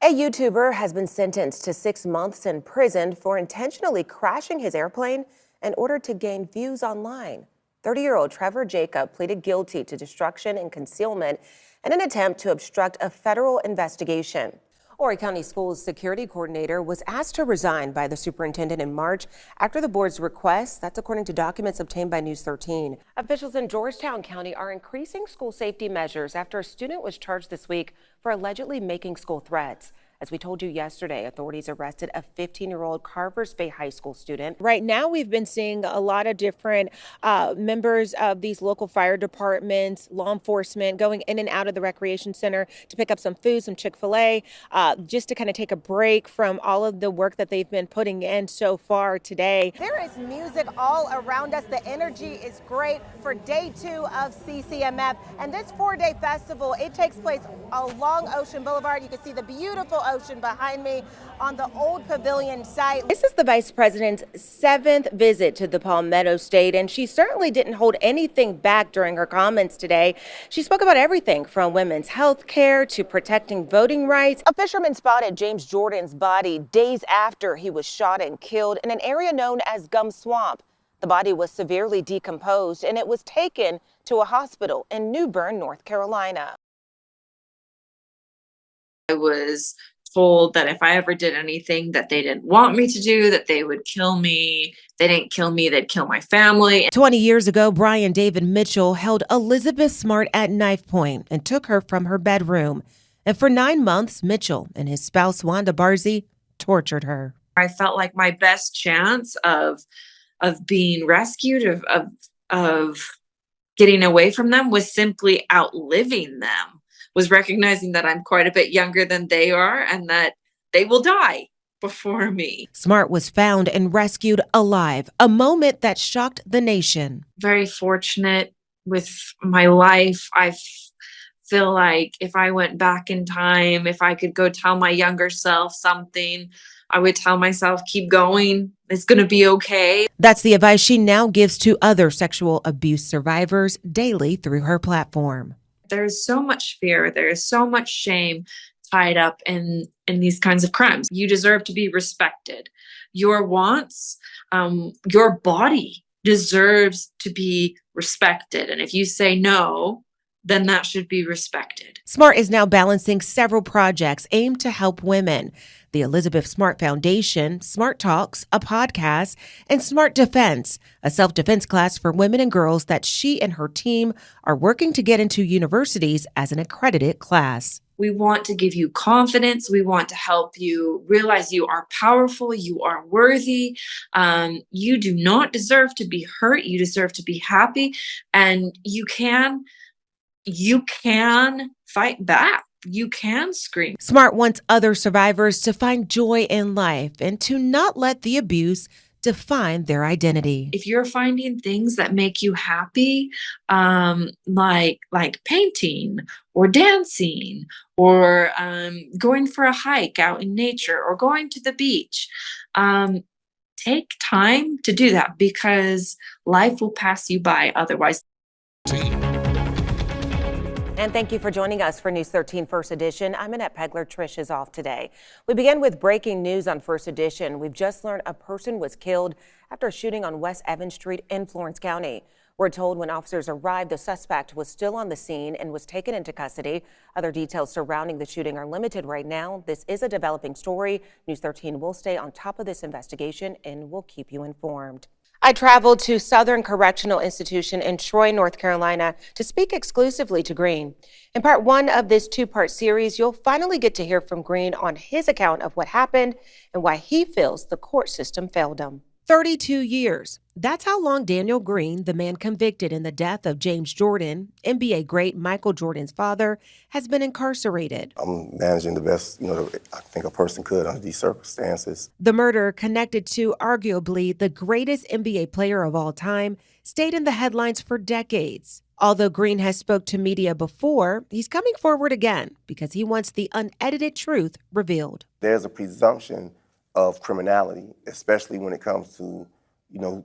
A YouTuber has been sentenced to 6 months in prison for intentionally crashing his airplane in order to gain views online. 30-year-old Trevor Jacob pleaded guilty to destruction and concealment in an attempt to obstruct a federal investigation. Horry County Schools security coordinator was asked to resign by the superintendent in March after the board's request. That's according to documents obtained by News 13. Officials in Georgetown County are increasing school safety measures after a student was charged this week for allegedly making school threats. As we told you yesterday, authorities arrested a 15-year-old Carvers Bay High School student. Right now, we've been seeing a lot of different members of these local fire departments, law enforcement, going in and out of the recreation center to pick up some food, some Chick-fil-A, just to kind of take a break from all of the work that they've been putting in so far today. There is music all around us. The energy is great for day 2 of CCMF. And this 4-day festival, it takes place along Ocean Boulevard. You can see the beautiful ocean behind me on the old pavilion site. This is the vice president's 7th visit to the Palmetto State, and she certainly didn't hold anything back during her comments today. She spoke about everything from women's health care to protecting voting rights. A fisherman spotted James Jordan's body days after he was shot and killed in an area known as Gum Swamp. The body was severely decomposed, and it was taken to a hospital in New Bern, North Carolina. I was told that if I ever did anything that they didn't want me to do, that they would kill me. If they didn't kill me, they'd kill my family. 20 years ago, Brian David Mitchell held Elizabeth Smart at knife point and took her from her bedroom. And for 9 months, Mitchell and his spouse, Wanda Barzy, tortured her. I felt like my best chance of being rescued, of getting away from them was simply outliving them. Was recognizing that I'm quite a bit younger than they are and that they will die before me. Smart was found and rescued alive, a moment that shocked the nation. Very fortunate with my life. I feel like if I went back in time, if I could go tell my younger self something, I would tell myself, keep going. It's going to be okay. That's the advice she now gives to other sexual abuse survivors daily through her platform. There's so much fear. There is so much shame tied up in these kinds of crimes. You deserve to be respected. Your wants, your body deserves to be respected. And if you say no, then that should be respected. Smart is now balancing several projects aimed to help women. The Elizabeth Smart Foundation, Smart Talks, a podcast, and Smart Defense, a self-defense class for women and girls that she and her team are working to get into universities as an accredited class. We want to give you confidence. We want to help you realize you are powerful. You are worthy. You do not deserve to be hurt. You deserve to be happy. And you can fight back. You can scream. Smart wants other survivors to find joy in life and to not let the abuse define their identity. If you're finding things that make you happy, like painting or dancing or going for a hike out in nature or going to the beach, take time to do that because life will pass you by otherwise. And thank you for joining us for News 13 First Edition. I'm Annette Peagler. Trish is off today. We begin with breaking news on First Edition. We've just learned a person was killed after a shooting on West Evans Street in Florence County. We're told when officers arrived, the suspect was still on the scene and was taken into custody. Other details surrounding the shooting are limited right now. This is a developing story. News 13 will stay on top of this investigation and will keep you informed. I traveled to Southern Correctional Institution in Troy, North Carolina to speak exclusively to Green. In part 1 of this 2-part series, you'll finally get to hear from Green on his account of what happened and why he feels the court system failed him. 32 years. That's how long Daniel Green, the man convicted in the death of James Jordan, NBA great Michael Jordan's father, has been incarcerated. I'm managing the best, I think a person could under these circumstances. The murder, connected to arguably the greatest NBA player of all time, stayed in the headlines for decades. Although Green has spoke to media before, he's coming forward again because he wants the unedited truth revealed. There's a presumption of criminality, especially when it comes to,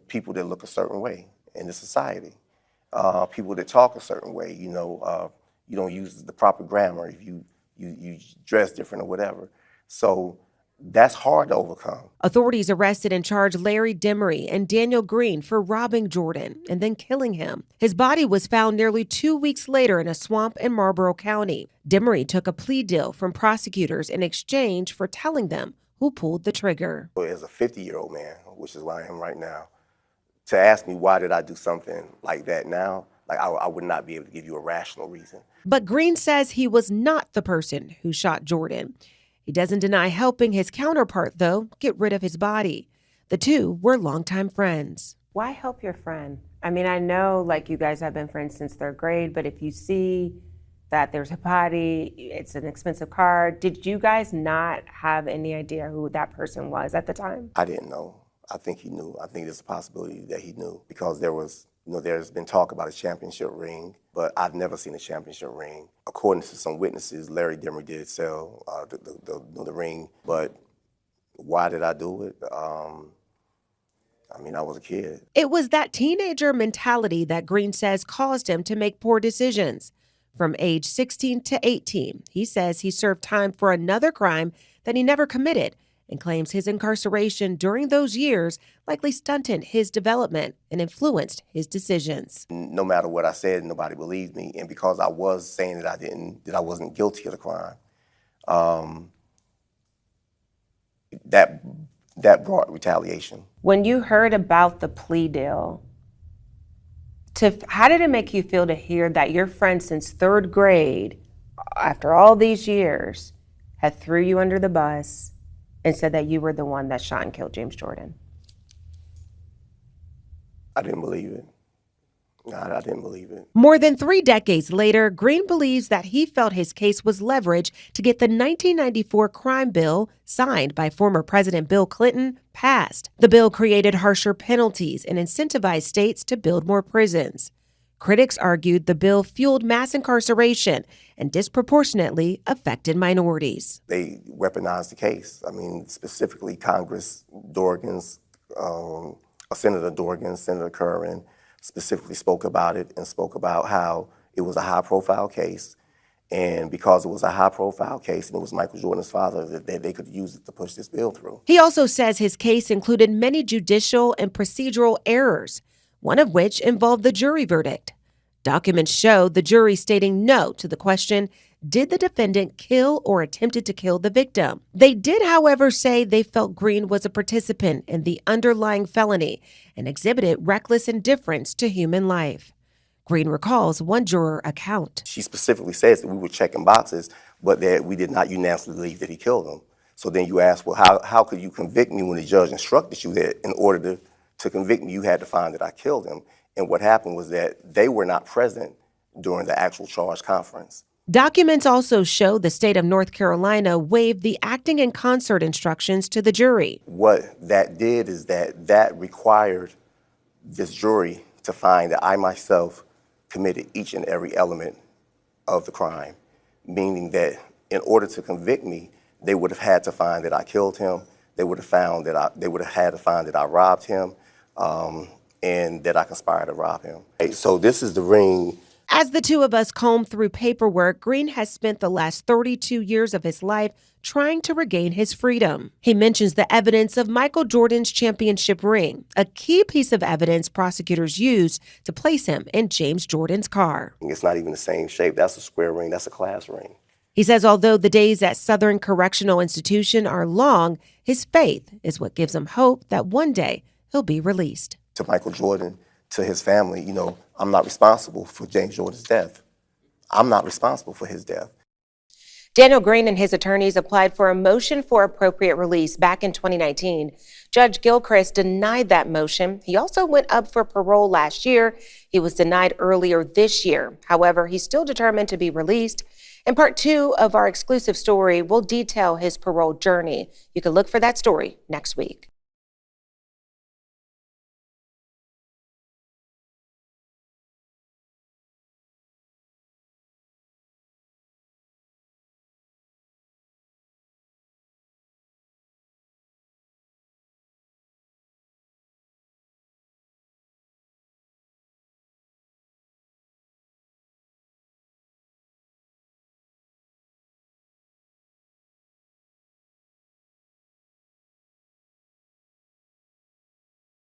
people that look a certain way in the society, people that talk a certain way, you don't use the proper grammar if you dress different or whatever. So that's hard to overcome. Authorities arrested and charged Larry Demery and Daniel Green for robbing Jordan and then killing him. His body was found nearly 2 weeks later in a swamp in Marlboro County. Demery took a plea deal from prosecutors in exchange for telling them who pulled the trigger. As a 50-year-old man, which is where I am right now, to ask me why did I do something like that now, like I would not be able to give you a rational reason. But Green says he was not the person who shot Jordan. He doesn't deny helping his counterpart, though, get rid of his body. The two were longtime friends. Why help your friend? I mean, I know like you guys have been friends since third grade, but if you see that there's a body, it's an expensive car, did you guys not have any idea who that person was at the time? I didn't know. I think he knew. I think there's a possibility that he knew because there's been talk about a championship ring, but I've never seen a championship ring. According to some witnesses, Larry Demery did sell the ring, but why did I do it? I mean, I was a kid. It was that teenager mentality that Green says caused him to make poor decisions. From age 16 to 18, he says he served time for another crime that he never committed and claims his incarceration during those years likely stunted his development and influenced his decisions. No matter what I said, nobody believed me, and because I was saying that I wasn't guilty of the crime, that brought retaliation. When you heard about the plea deal, how did it make you feel to hear that your friend since third grade, after all these years, had threw you under the bus and said that you were the one that shot and killed James Jordan? I didn't believe it. I didn't believe it. More than 3 decades later, Green believes that he felt his case was leverage to get the 1994 crime bill, signed by former President Bill Clinton, passed. The bill created harsher penalties and incentivized states to build more prisons. Critics argued the bill fueled mass incarceration and disproportionately affected minorities. They weaponized the case. I mean, specifically Congress, Dorgans, Senator Dorgan, Senator Curran, specifically spoke about it and spoke about how it was a high-profile case, and because it was a high-profile case and it was Michael Jordan's father, that they could use it to push this bill through. He also says his case included many judicial and procedural errors, one of which involved the jury verdict. Documents show the jury stating no to the question, did the defendant kill or attempted to kill the victim? They did, however, say they felt Green was a participant in the underlying felony and exhibited reckless indifference to human life. Green recalls one juror account. She specifically says that we were checking boxes, but that we did not unanimously believe that he killed him. So then you ask, well, how could you convict me when the judge instructed you that in order to convict me, you had to find that I killed him? And what happened was that they were not present during the actual charge conference. Documents also show the state of North Carolina waived the acting in concert instructions to the jury. What that did is that required this jury to find that I myself committed each and every element of the crime, meaning that in order to convict me, they would have had to find that I killed him. They would have had to find that I robbed him, and that I conspired to rob him. So this is the ring. As the two of us comb through paperwork, Green has spent the last 32 years of his life trying to regain his freedom. He mentions the evidence of Michael Jordan's championship ring, a key piece of evidence prosecutors used to place him in James Jordan's car. It's not even the same shape. That's a square ring. That's a class ring. He says although the days at Southern Correctional Institution are long, his faith is what gives him hope that one day he'll be released. To Michael Jordan, to his family, I'm not responsible for James Jordan's death. I'm not responsible for his death. Daniel Green and his attorneys applied for a motion for appropriate release back in 2019. Judge Gilchrist denied that motion. He also went up for parole last year. He was denied earlier this year. However, he's still determined to be released. In part 2 of our exclusive story, we'll detail his parole journey. You can look for that story next week.